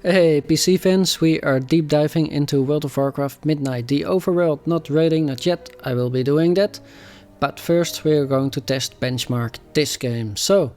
Hey PC fans, we are deep diving into World of Warcraft Midnight, the overworld, not raiding, not yet, I will be doing that. But first we are going to test benchmark this game. So,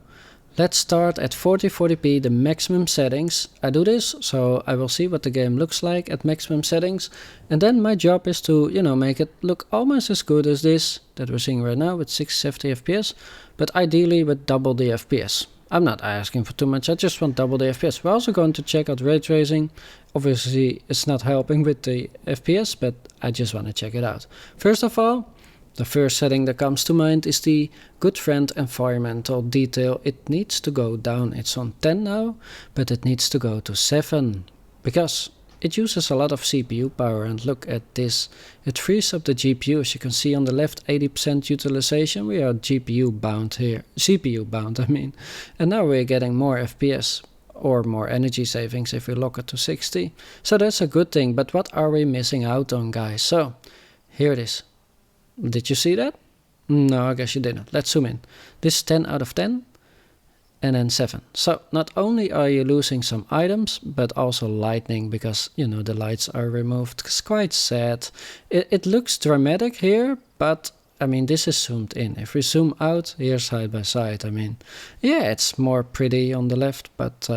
let's start at 4040p, the maximum settings. I do this, so I will see what the game looks like at maximum settings. And then my job is to, make it look almost as good as this that we're seeing right now with 670 FPS, but ideally with double the FPS. I'm not asking for too much, I just want double the FPS. We're also going to check out ray tracing. Obviously it's not helping with the FPS, but I just want to check it out. First of all, the first setting that comes to mind is the good friend environmental detail. It needs to go down. It's on 10 now, but it needs to go to 7 because it uses a lot of CPU power. And look at this, it frees up the GPU. As you can see on the left, 80% utilization. We are GPU bound here, CPU bound I mean. And now we're getting more FPS or more energy savings if we lock it to 60. So that's a good thing, but what are we missing out on, guys? So here it is. Did you see that? No, I guess you didn't. Let's zoom in. This is 10 out of 10. And then 7. So not only are you losing some items, but also lightning, because the lights are removed. It's quite sad. It looks dramatic here, but I mean this is zoomed in. If we zoom out here side by side, I mean, yeah, it's more pretty on the left, but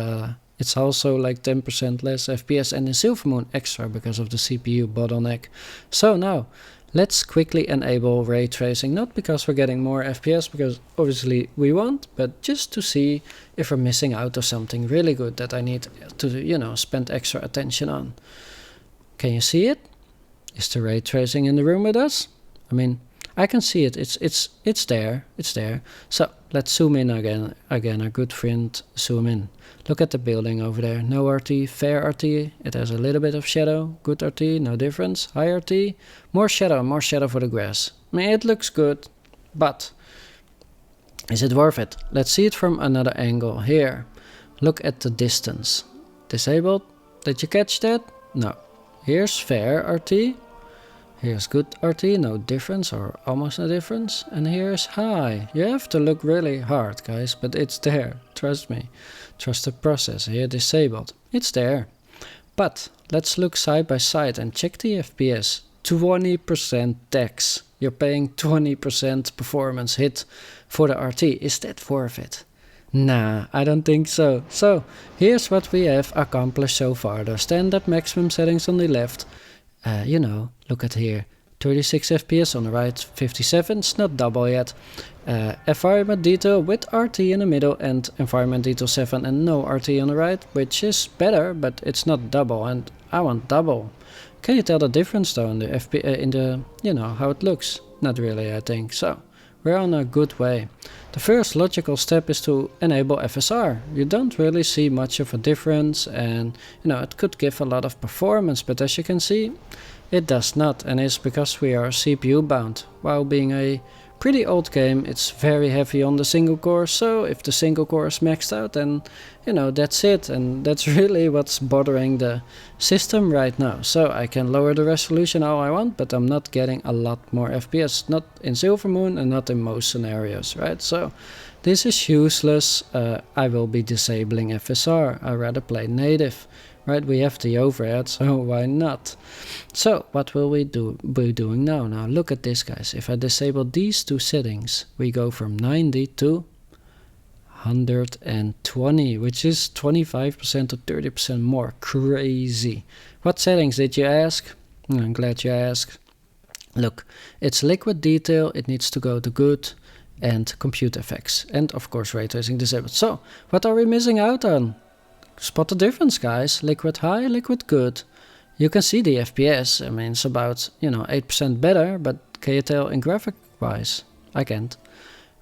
it's also like 10% less FPS, and in Silvermoon extra because of the CPU bottleneck. So now let's quickly enable ray tracing, not because we're getting more FPS, because obviously we want, but just to see if we're missing out on something really good that I need to, spend extra attention on. Can you see it? Is the ray tracing in the room with us? I mean, I can see it. It's there. It's there. So let's zoom in again. Our good friend, zoom in. Look at the building over there. No RT, fair RT. It has a little bit of shadow. Good RT, no difference. High RT, more shadow for the grass. I mean, it looks good, but is it worth it? Let's see it from another angle. Here, look at the distance. Disabled. Did you catch that? No. Here's fair RT. Here's good RT, no difference or almost no difference. And here's high. You have to look really hard, guys, but it's there. Trust me. Trust the process. Here disabled. It's there. But let's look side by side and check the FPS. 20% tax. You're paying 20% performance hit for the RT. Is that worth it? Nah, I don't think so. So here's what we have accomplished so far. The standard maximum settings on the left. Look at here, 36 FPS on the right, 57, it's not double yet. Environment detail with RT in the middle and environment detail 7 and no RT on the right, which is better, but it's not double, and I want double. Can you tell the difference though in the how it looks? Not really, I think. So we're on a good way. The first logical step is to enable FSR. You don't really see much of a difference, and it could give a lot of performance, but as you can see, it does not, and it's because we are CPU bound. While being a pretty old game, it's very heavy on the single core, so if the single core is maxed out, then that's it, and that's really what's bothering the system right now. So I can lower the resolution all I want, but I'm not getting a lot more FPS, not in Silvermoon and not in most scenarios, right? So this is useless. I will be disabling FSR. I'd rather play native, right? We have the overhead, so why not? So what will we be doing now? Now look at this, guys. If I disable these two settings, we go from 90 to 120, which is 25% to 30% more. Crazy. What settings did you ask? I'm glad you asked. Look, it's liquid detail, it needs to go to good, and compute effects, and of course ray tracing disabled. So what are we missing out on? Spot the difference, guys. Liquid high, liquid good. You can see the FPS. I mean, it's about 8% better, but can you tell in graphic wise? I can't.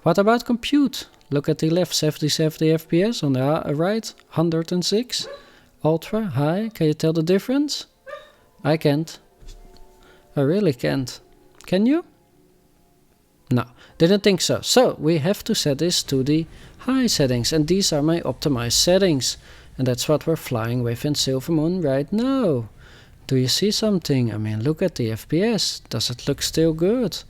What about compute? Look at the left, 70 FPS, on the right 106. Ultra high, can you tell the difference? I can't. I really can't. Can you? No, didn't think so. So we have to set this to the high settings, and these are my optimized settings. And that's what we're flying with in Silvermoon right now. Do you see something? I mean, look at the FPS. Does it look still good?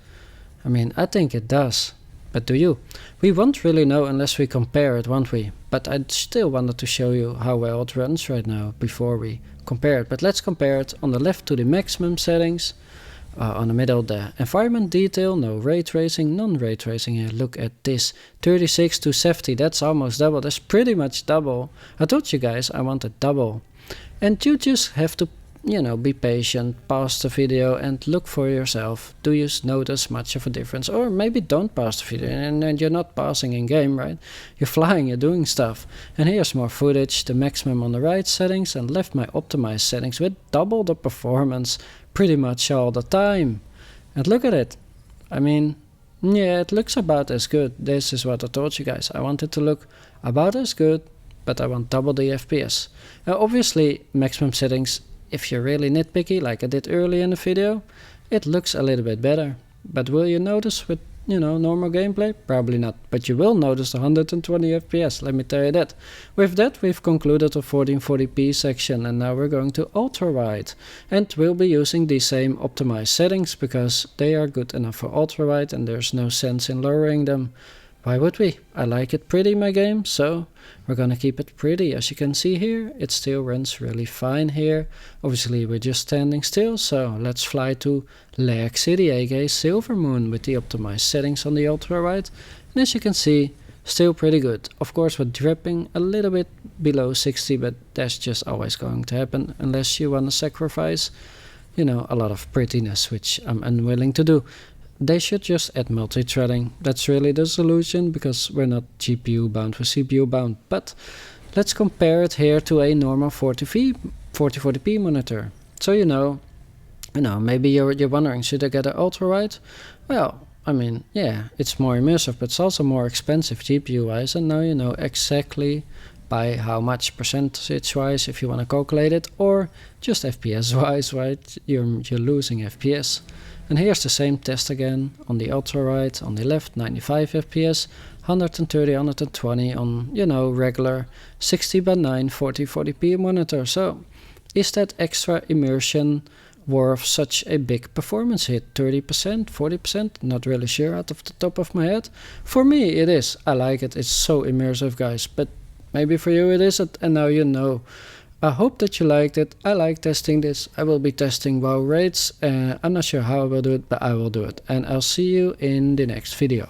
I mean, I think it does. But do you? We won't really know unless we compare it, won't we? but I still wanted to show you how well it runs right now before we compare it. But let's compare it. On the left to the maximum settings, on the middle the environment detail, no ray tracing, non-ray tracing here. Look at this, 36 to 70, that's almost double, that's pretty much double. I told you guys I wanted double. And you just have to, you know, be patient, pause the video and look for yourself. Do you notice much of a difference? Or maybe don't pause the video and you're not pausing in game, right? You're flying, you're doing stuff. And here's more footage, the maximum on the right settings and left my optimized settings with double the performance pretty much all the time. And look at it. I mean, yeah, it looks about as good. This is what I told you guys. I want it to look about as good, but I want double the FPS. Now obviously maximum settings, if you're really nitpicky like I did earlier in the video, it looks a little bit better. But will you notice with, you know, normal gameplay? Probably not. But you will notice the 120 FPS, let me tell you that. With that we've concluded the 1440p section and now we're going to ultrawide. And we'll be using the same optimized settings because they are good enough for ultrawide and there's no sense in lowering them. Why would we? I like it pretty, my game, so we're gonna keep it pretty. As you can see here, it still runs really fine here. Obviously we're just standing still, so let's fly to Lag City, aka Silver Moon, with the optimized settings on the ultrawide. And as you can see, still pretty good. Of course we're dripping a little bit below 60, but that's just always going to happen unless you wanna sacrifice, you know, a lot of prettiness, which I'm unwilling to do. They should just add multi-threading. That's really the solution because we're not GPU bound, we're CPU bound. But let's compare it here to a normal 4040p monitor. So you know, maybe you're wondering, should I get an ultrawide? Well, I mean, yeah, it's more immersive, but it's also more expensive GPU wise, and now you know exactly by how much percentage wise, if you want to calculate it, or just FPS wise, right? You're losing FPS. And here's the same test again on the ultrawide. On the left 95 FPS, 130, 120 on, you know, regular 60:9 4040p monitor. So is that extra immersion worth such a big performance hit? 30%, 40%? Not really sure out of the top of my head. For me it is. I like it. It's so immersive, guys, but maybe for you it isn't, and now you know. I hope that you liked it. I like testing this. I will be testing WoW raids. I'm not sure how I will do it, but I will do it. And I'll see you in the next video.